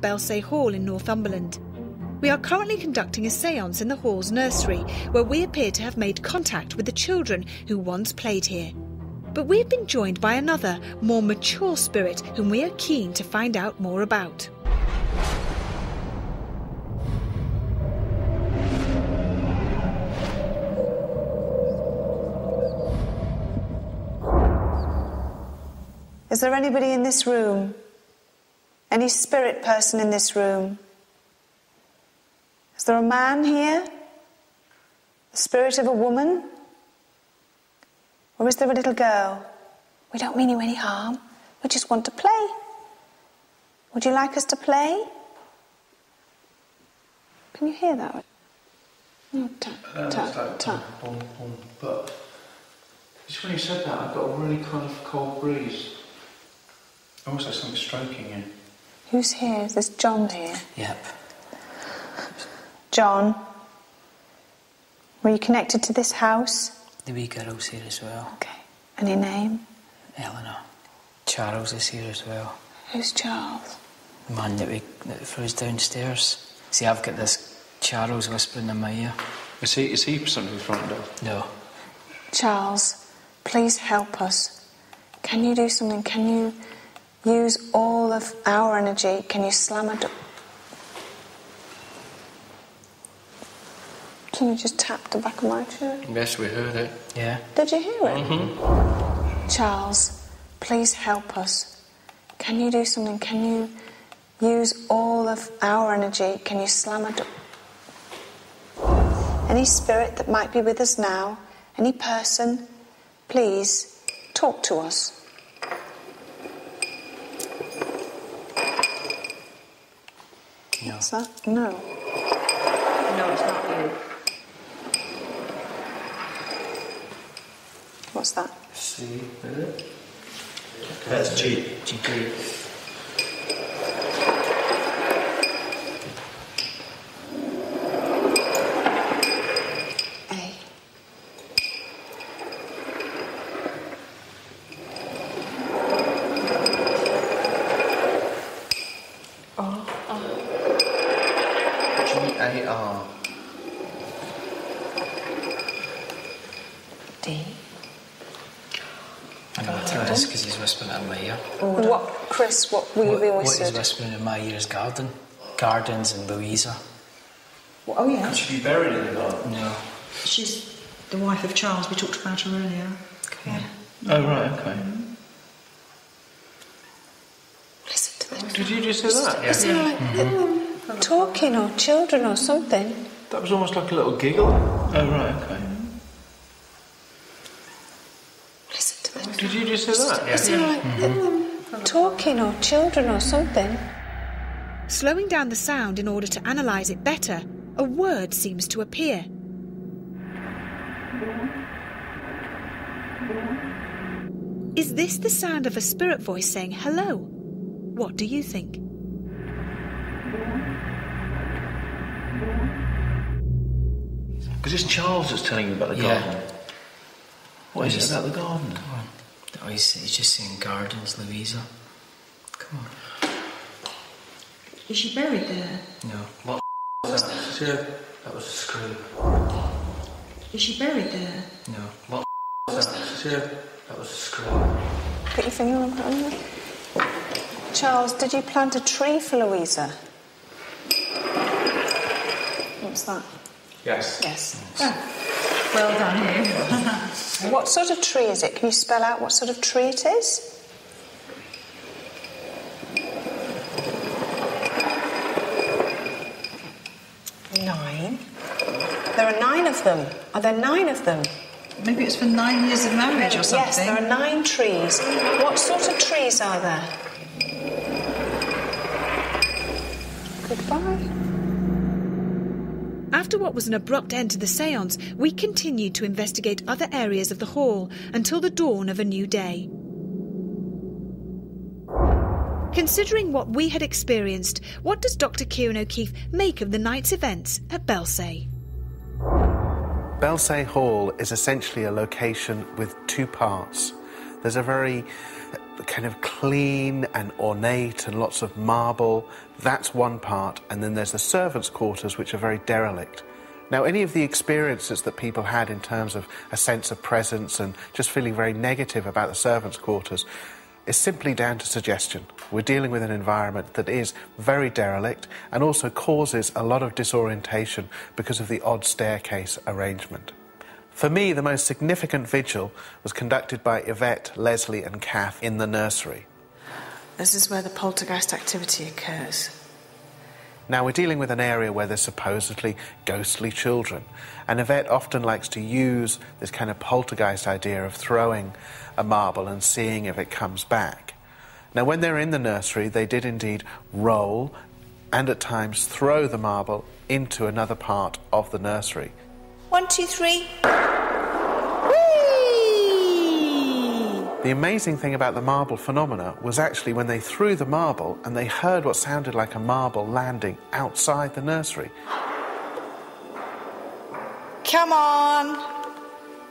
Belsay Hall in Northumberland. We are currently conducting a séance in the hall's nursery, where we appear to have made contact with the children who once played here. But we have been joined by another, more mature spirit whom we are keen to find out more about. Is there anybody in this room? Any spirit person in this room? Is there a man here? The spirit of a woman? Or is there a little girl? We don't mean you any harm. We just want to play. Would you like us to play? Can you hear that? No, tap, tap, tap. Boom, boom. But just when you said that, I got a really kind of cold breeze. Almost like something stroking you. Who's here? Is this John here? Yep. John, were you connected to this house? The wee girl's here as well. Okay. Any name? Eleanor. Charles is here as well. Who's Charles? The man that throws downstairs. See, I've got this Charles whispering in my ear. Is he something frightened of? No. Charles, please help us. Can you do something? Can you use all of our energy? Can you slam a door? Can you just tap the back of my chair? Yes, we heard it. Yeah. Did you hear it? Mm-hmm. Charles, please help us. Can you do something? Can you use all of our energy? Can you slam a door? Any spirit that might be with us now, any person, please talk to us. No. What's that? No. No, it's not you. What's that? See, That's G. G. A. G-A-R. D. I know this because he's whispering it in my ear. What, Chris, what were you being What whispered? he's whispering in my ear is garden. Gardens and Louisa. Oh, yeah. Could she be buried in the garden? No. She's the wife of Charles. We talked about her earlier. Yeah. Oh, right, okay. Listen to them. Did you just say that? Is there like them talking or children or something? That was almost like a little giggle. Oh, right, okay. Listen to them. Did you just say that? Is there like them talking or children or something? Slowing down the sound in order to analyse it better, a word seems to appear. Is this the sound of a spirit voice saying hello? What do you think? Because it's Charles that's telling you about the garden. What is it about the garden? Come on. Oh, he's just saying gardens, Louisa. Come on. Is she buried there? No. What was that? Yeah, that was a scream. Is she buried there? No. What was that? Yeah, that was a scream. Put your finger on it. Charles, did you plant a tree for Louisa? What's that? Yes. Yes. Oh, well done, you. What sort of tree is it? Can you spell out what sort of tree it is? Nine. There are 9 of them. Are there 9 of them? Maybe it's for 9 years of marriage or something. Yes, there are 9 trees. What sort of trees are there? Goodbye. After what was an abrupt end to the séance, we continued to investigate other areas of the hall until the dawn of a new day. Considering what we had experienced, what does Dr. Kieran O'Keefe make of the night's events at Belsay? Belsay Hall is essentially a location with 2 parts. There's a very kind of clean and ornate and lots of marble. That's one part. And then there's the servants' quarters, which are very derelict. Now, any of the experiences that people had in terms of a sense of presence and just feeling very negative about the servants' quarters is simply down to suggestion. We're dealing with an environment that is very derelict and also causes a lot of disorientation because of the odd staircase arrangement. For me, the most significant vigil was conducted by Yvette, Leslie and Kath in the nursery. This is where the poltergeist activity occurs. Now, we're dealing with an area where there's supposedly ghostly children, and Yvette often likes to use this kind of poltergeist idea of throwing a marble and seeing if it comes back. Now, when they're in the nursery, they did indeed roll and at times throw the marble into another part of the nursery. 1, 2, 3. The amazing thing about the marble phenomena was actually when they threw the marble and they heard what sounded like a marble landing outside the nursery. Come on!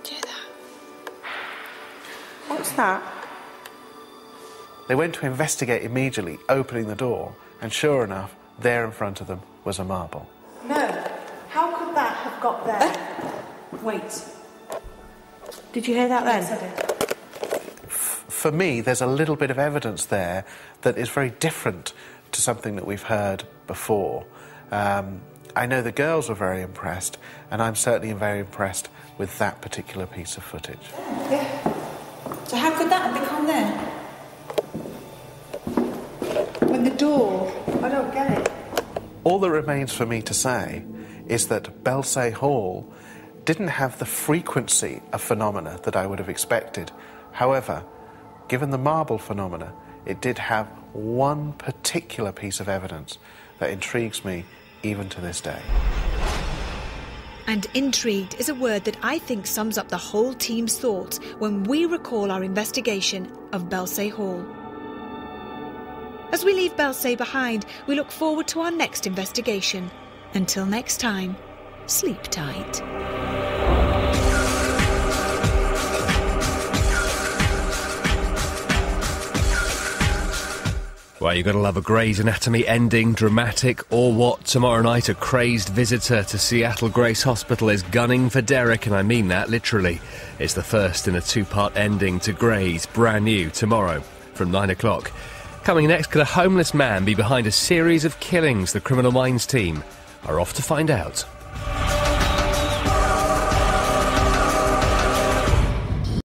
Do that. What's that? They went to investigate immediately, opening the door, and sure enough, there in front of them was a marble. No. How could that have got there? Wait. Did you hear that then? Yes, I did. For me, there's a little bit of evidence there that is very different to something that we've heard before. I know the girls were very impressed, and I'm certainly very impressed with that particular piece of footage. Yeah. So how could that have become there? When the door... I don't get it. All that remains for me to say is that Belsay Hall didn't have the frequency of phenomena that I would have expected. However, given the marble phenomena, it did have one particular piece of evidence that intrigues me even to this day. And intrigued is a word that I think sums up the whole team's thoughts when we recall our investigation of Belsay Hall. As we leave Belsay behind, we look forward to our next investigation. Until next time, sleep tight. Well, you've got to love a Grey's Anatomy ending, dramatic or what. Tomorrow night, a crazed visitor to Seattle Grace Hospital is gunning for Derek, and I mean that literally. It's the first in a two-part ending to Grey's, brand new, tomorrow from 9 o'clock. Coming next, could a homeless man be behind a series of killings? The Criminal Minds team are off to find out.